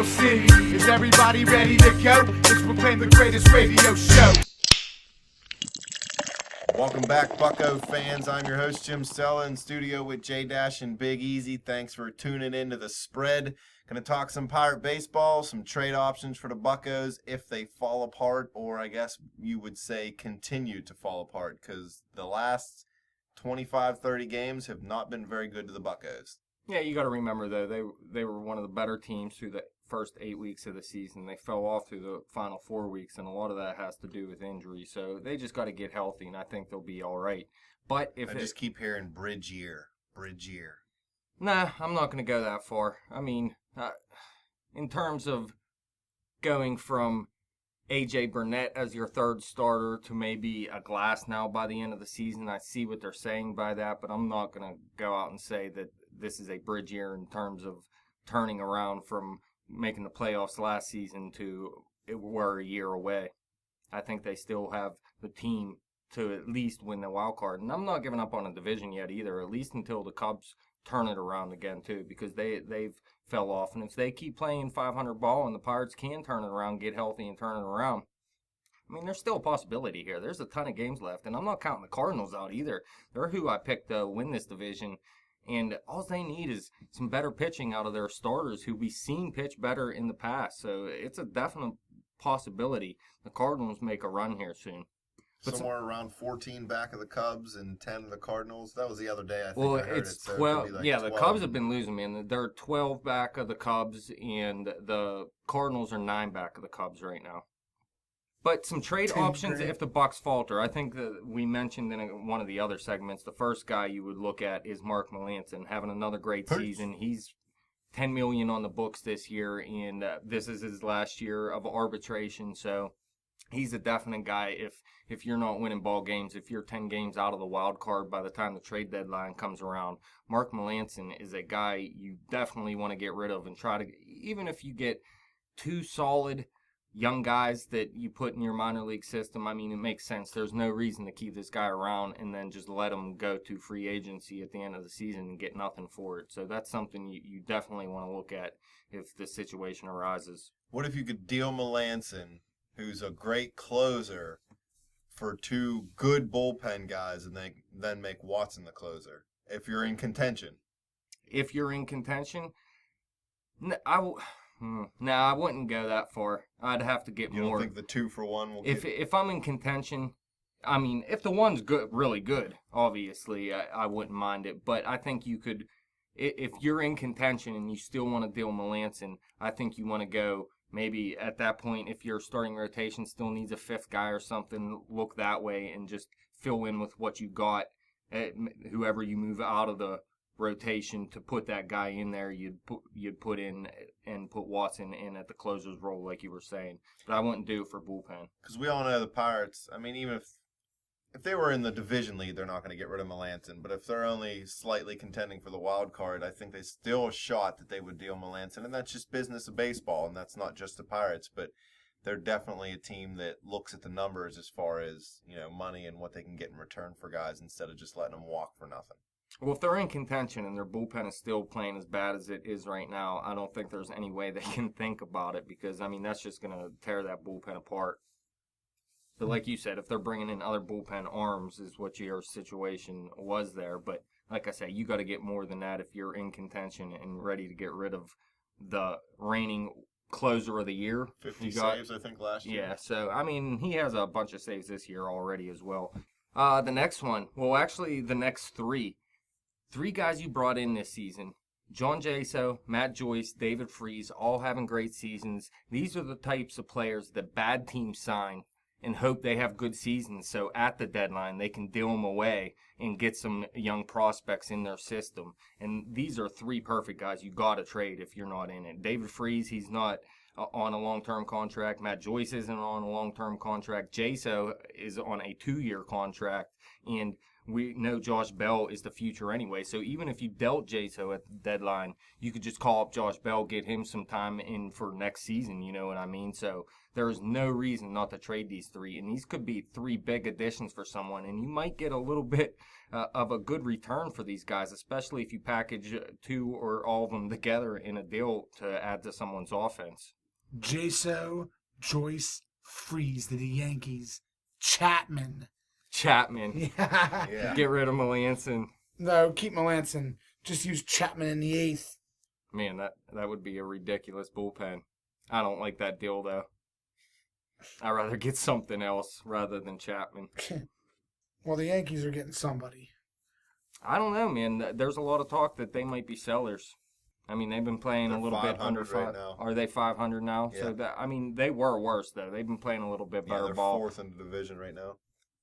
Steel City. Is everybody ready to go? Let's proclaim the greatest radio show. Welcome back, Bucko fans. I'm your host, Jim Stella, in studio with J-Dash and Big Easy. Thanks for tuning in to The Spread. Going to talk some Pirate baseball, some trade options for the Buccos if they fall apart, or I guess you would say continue to fall apart, because the last 25, 30 games have not been very good to the Buccos. Yeah, you got to remember, though, they were one of the better teams through the first 8 weeks of the season. They fell off through the final 4 weeks, and a lot of that has to do with injury. So they just got to get healthy, and I think they'll be all right. But if I just keep hearing bridge year. Nah, I'm not going to go that far. I mean, in terms of going from A.J. Burnett as your third starter to maybe a Glass now by the end of the season, I see what they're saying by that, but I'm not going to go out and say that this is a bridge year in terms of turning around from making the playoffs last season to we're a year away. I think they still have the team to at least win the wild card. And I'm not giving up on a division yet either, at least until the Cubs turn it around again too, because they've fell off. And if they keep playing 500 ball and the Pirates can turn it around, get healthy and turn it around, I mean, there's still a possibility here. There's a ton of games left. And I'm not counting the Cardinals out either. They're who I picked to win this division. And all they need is some better pitching out of their starters who we've seen pitch better in the past. So it's a definite possibility the Cardinals make a run here soon. But somewhere around 14 back of the Cubs and 10 of the Cardinals. That was the other day, I think. Well, I heard it's it. So 12. it could be like yeah, 12. The Cubs have been losing, man. They're 12 back of the Cubs, and the Cardinals are 9 back of the Cubs right now. But some trade options if the Bucs falter. I think that we mentioned in one of the other segments, the first guy you would look at is Mark Melancon, having another great season. He's $10 million on the books this year, and this is his last year of arbitration. So he's a definite guy. If you're not winning ball games, if you're 10 games out of the wild card by the time the trade deadline comes around, Mark Melancon is a guy you definitely want to get rid of and try to, even if you get 2 solid young guys that you put in your minor league system, I mean, it makes sense. There's no reason to keep this guy around and then just let him go to free agency at the end of the season and get nothing for it. So that's something you definitely want to look at if the situation arises. What if you could deal Melancon, who's a great closer, for 2 good bullpen guys, and then make Watson the closer, if you're in contention? If you're in contention, I wouldn't go that far. I'd have to get more. You don't think the 2-for-1 will If I'm in contention, I mean, if the one's good, really good, obviously, I wouldn't mind it. But I think you could, if you're in contention and you still want to deal Melancon, I think you want to go maybe at that point, if your starting rotation still needs a 5th guy or something, look that way and just fill in with what you got. Whoever you move out of the rotation to put that guy in there, you'd put in and put Watson in at the closer's role, like you were saying. But I wouldn't do it for bullpen. Because we all know the Pirates, I mean, even if they were in the division lead, they're not going to get rid of Melancon. But if they're only slightly contending for the wild card, I think they still a shot that they would deal Melancon. And that's just business of baseball, and that's not just the Pirates. But they're definitely a team that looks at the numbers as far as, money and what they can get in return for guys instead of just letting them walk for nothing. Well, if they're in contention and their bullpen is still playing as bad as it is right now, I don't think there's any way they can think about it because, I mean, that's just going to tear that bullpen apart. But like you said, if they're bringing in other bullpen arms is what your situation was there. But like I said, you got to get more than that if you're in contention and ready to get rid of the reigning closer of the year. 50 saves, I think, last year. Yeah, so, I mean, he has a bunch of saves this year already as well. The next one, well, actually, the next 3. 3 guys you brought in this season, John Jaso, Matt Joyce, David Freese, all having great seasons. These are the types of players that bad teams sign and hope they have good seasons so at the deadline they can deal them away and get some young prospects in their system. And these are 3 perfect guys you got to trade if you're not in it. David Freese, he's not on a long-term contract. Matt Joyce isn't on a long-term contract. Jaso is on a 2-year contract. And we know Josh Bell is the future anyway. So even if you dealt Jaso at the deadline, you could just call up Josh Bell, get him some time in for next season. You know what I mean? So there is no reason not to trade these three. And these could be three big additions for someone. And you might get a little bit of a good return for these guys, especially if you package two or all of them together in a deal to add to someone's offense. Jaso, Joyce, Freeze to the Yankees, Chapman. Chapman. Yeah. Get rid of Melanson. No, keep Melanson. Just use Chapman in the 8th. Man, that would be a ridiculous bullpen. I don't like that deal, though. I'd rather get something else rather than Chapman. Well, the Yankees are getting somebody. I don't know, man. There's a lot of talk that they might be sellers. I mean, they've been playing a little bit under 500 right now. Are they 500 now? Yeah. So they were worse though. They've been playing a little bit better they're ball. 4th in the division right now.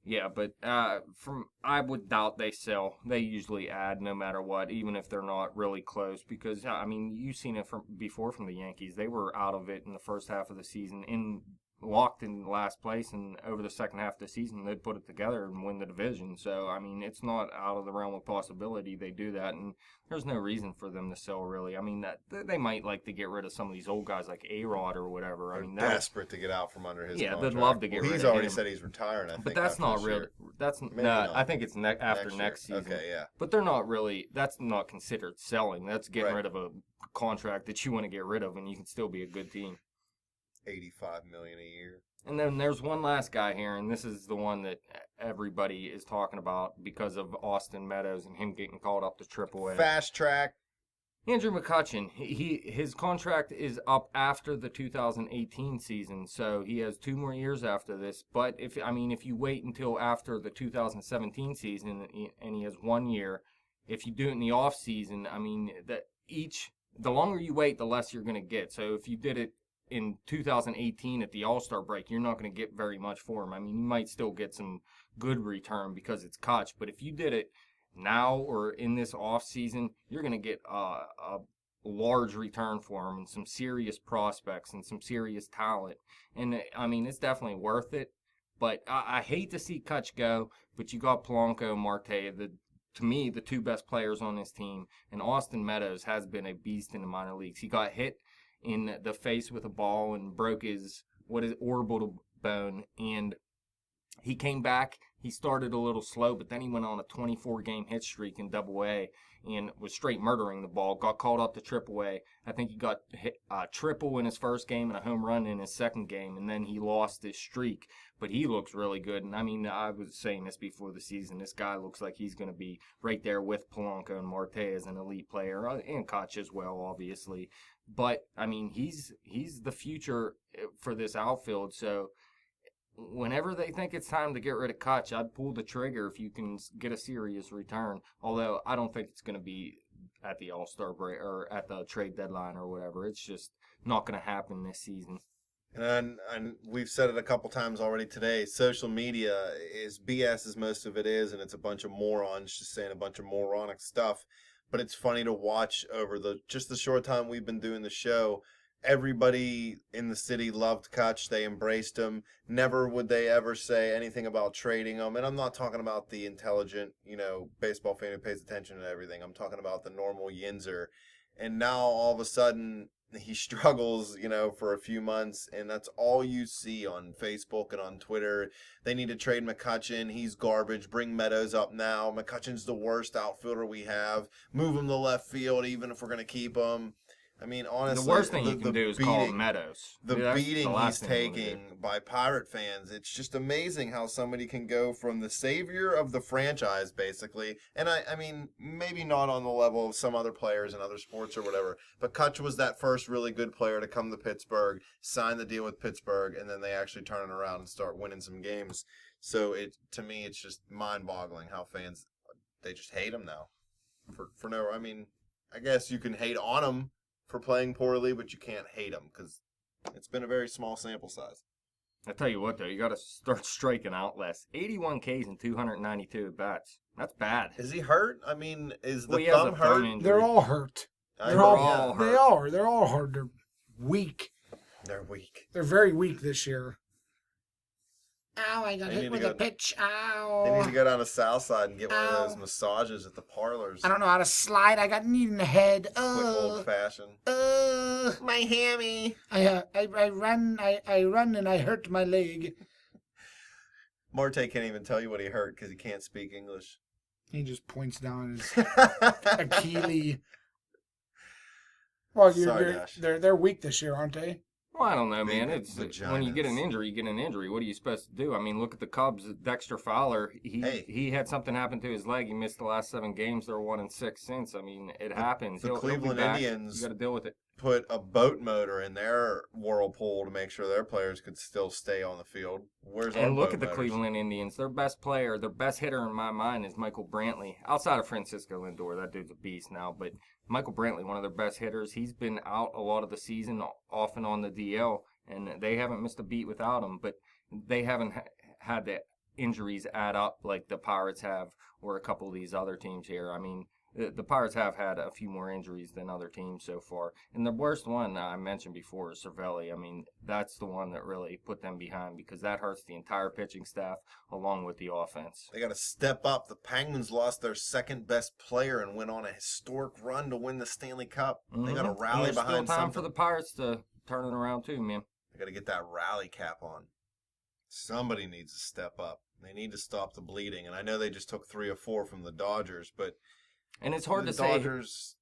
Yeah, but I would doubt they sell. They usually add no matter what, even if they're not really close. Because I mean, you've seen it from before from the Yankees. They were out of it in the first half of the season, locked in last place, and over the second half of the season, they'd put it together and win the division. So I mean, it's not out of the realm of possibility they do that, and there's no reason for them to sell really. I mean, that they might like to get rid of some of these old guys like A-Rod or whatever. They're I mean, desperate to get out from under his contract. they'd love to get rid of He's already him. said he's retiring, I think. But that's after not this real. year. That's Maybe no. not. I think it's after year. next season. Okay, yeah. But they're not really. That's not considered selling. That's getting Right. rid of a contract that you want to get rid of, and you can still be a good team. $85 million a year. And then there's one last guy here, and this is the one that everybody is talking about because of Austin Meadows and him getting called up to AAA. Fast track. Andrew McCutchen, his contract is up after the 2018 season, so he has 2 more years after this. But if you wait until after the 2017 season and he has 1 year, if you do it in the off season, I mean the longer you wait, the less you're going to get. So if you did it in 2018 at the All-Star break, you're not going to get very much for him. I mean, you might still get some good return because it's Kutch, but if you did it now or in this off season, you're going to get a large return for him and some serious prospects and some serious talent. And I mean, it's definitely worth it. But I hate to see Kutch go, but you got Polanco and Marte, to me, the 2 best players on this team. And Austin Meadows has been a beast in the minor leagues. He got hit in the face with a ball and broke his orbital bone, and he came back. He started a little slow, but then he went on a 24-game hit streak in Double-A and was straight murdering the ball. Got called up to Triple-A. I think he got hit, triple in his first game and a home run in his second game, and then he lost his streak. But he looks really good, and I mean, I was saying this before the season. This guy looks like he's going to be right there with Polanco and Marte as an elite player, and Koch as well, obviously. But I mean, he's the future for this outfield. So whenever they think it's time to get rid of Kutch, I'd pull the trigger if you can get a serious return. Although I don't think it's going to be at the All-Star break or at the trade deadline or whatever. It's just not going to happen this season. And we've said it a couple times already today. Social media is BS as most of it is, and it's a bunch of morons just saying a bunch of moronic stuff. But it's funny to watch over just the short time we've been doing the show. Everybody in the city loved Kutch. They embraced him. Never would they ever say anything about trading him. And I'm not talking about the intelligent, baseball fan who pays attention to everything. I'm talking about the normal yinzer. And now all of a sudden he struggles, for a few months, and that's all you see on Facebook and on Twitter. They need to trade McCutchen. He's garbage. Bring Meadows up now. McCutchen's the worst outfielder we have. Move him to left field, even if we're going to keep him. I mean, honestly, the worst thing you can do is call him Meadows. The beating he's taking by Pirate fans, it's just amazing how somebody can go from the savior of the franchise, basically, and I mean, maybe not on the level of some other players in other sports or whatever, but Kutch was that first really good player to come to Pittsburgh, sign the deal with Pittsburgh, and then they actually turn it around and start winning some games. So to me, it's just mind-boggling how fans, they just hate him now. I mean, I guess you can hate on him for playing poorly, but you can't hate him because it's been a very small sample size. I tell you what, though, you got to start striking out less. 81 Ks and 292 at bats. That's bad. Is he hurt? I mean, is the he has thumb a hurt? thumb injury. They're all hurt. They're all hurt. They are. They're all hurt. They're weak. They're weak. They're very weak this year. Ow, I got They hit need with to a go- pitch. They Ow. need to go down to Southside and get one of Ow. those massages at the parlors. I don't know how to slide. I got knee in the head. Quick old fashioned. My hammy. I run and I hurt my leg. Marte can't even tell you what he hurt because he can't speak English. He just points down his Achilles. Well, Sorry, Dash. they're weak this year, aren't they? Well, I don't know, Big man. It's when you get an vaginas. injury, you get an injury. What are you supposed to do? I mean, look at the Cubs. Dexter Fowler, he had something happen to his leg. He missed the last 7 games. They're 1-6 since. I mean, it happens. The He'll be Cleveland back. Indians You got to deal with it. put a boat motor in their whirlpool to make sure their players could still stay on the field. Where's our And look boat at the motors? Cleveland Indians. Their best player, their best hitter in my mind is Michael Brantley. Outside of Francisco Lindor, that dude's a beast now. But Michael Brantley, one of their best hitters, he's been out a lot of the season, off and on the DL, and they haven't missed a beat without him. But they haven't had the injuries add up like the Pirates have or a couple of these other teams here. I mean, the Pirates have had a few more injuries than other teams so far. And the worst one I mentioned before is Cervelli. I mean, that's the one that really put them behind because that hurts the entire pitching staff along with the offense. They got to step up. The Penguins lost their second best player and went on a historic run to win the Stanley Cup. They got to And rally there's behind still time something. for the Pirates to turn it around too, man. They got to get that rally cap on. Somebody needs to step up. They need to stop the bleeding. And I know they just took 3 or 4 from the Dodgers, but And it's hard the to say. Dodgers,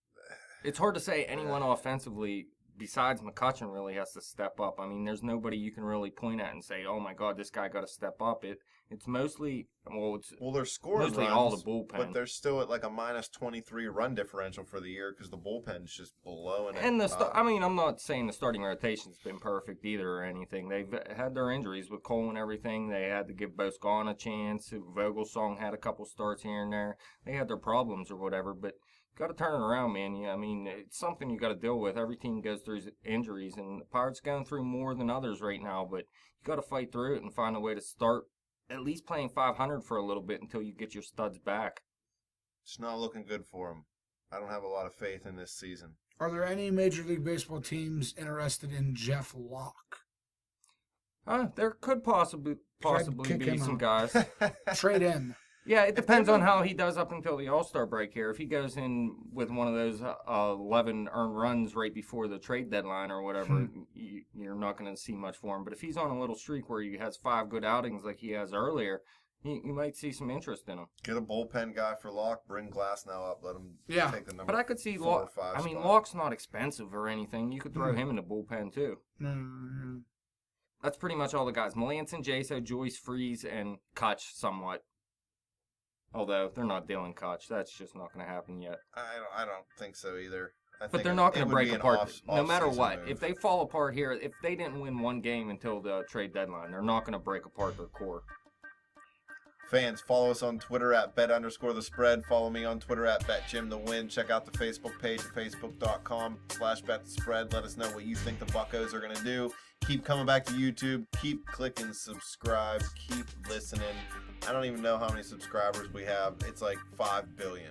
It's hard to say anyone offensively besides McCutchen really has to step up. I mean, there's nobody you can really point at and say, "Oh my God, this guy got to step up." It's mostly they're scoring mostly runs, all the bullpen. but they're still at like a minus 23 run differential for the year because the bullpen's just blowing it And up. I mean, I'm not saying the starting rotation's been perfect either or anything. They've had their injuries with Cole and everything. They had to give Boscan a chance. Vogelsong had a couple starts here and there. They had their problems or whatever, but got to turn it around, man. Yeah, I mean, it's something you got to deal with. Every team goes through injuries, and the Pirates going through more than others right now. But you got to fight through it and find a way to start at least playing 500 for a little bit until you get your studs back. It's not looking good for them. I don't have a lot of faith in this season. Are there any Major League Baseball teams interested in Jeff Locke? There could possibly kick be him some out. guys. Trade in. Yeah, it depends on how he does up until the All-Star break here. If he goes in with one of those 11 earned runs right before the trade deadline or whatever, you're not going to see much for him. But if he's on a little streak where he has 5 good outings like he has earlier, you might see some interest in him. Get a bullpen guy for Locke. Bring Glasnow up. Let him take the number. But I could see 4 or Locke. 5 I mean, spot. Locke's not expensive or anything. You could throw him in the bullpen too. Mm-hmm. That's pretty much all the guys. Melanson, Jaso, Joyce, Freeze, and Kutch somewhat. Although they're not dealing Kutch, that's just not going to happen yet. I don't think so either. But they're not going to break apart no matter what. If they fall apart here, if they didn't win one game until the trade deadline, they're not going to break apart their core. Fans, follow us on Twitter at bet_the_spread. Follow me on Twitter at betjimthewin. Check out the Facebook page at facebook.com/betthespread. Let us know what you think the Buccos are going to do. Keep coming back to YouTube. Keep clicking subscribe. Keep listening. I don't even know how many subscribers we have. It's like 5 billion.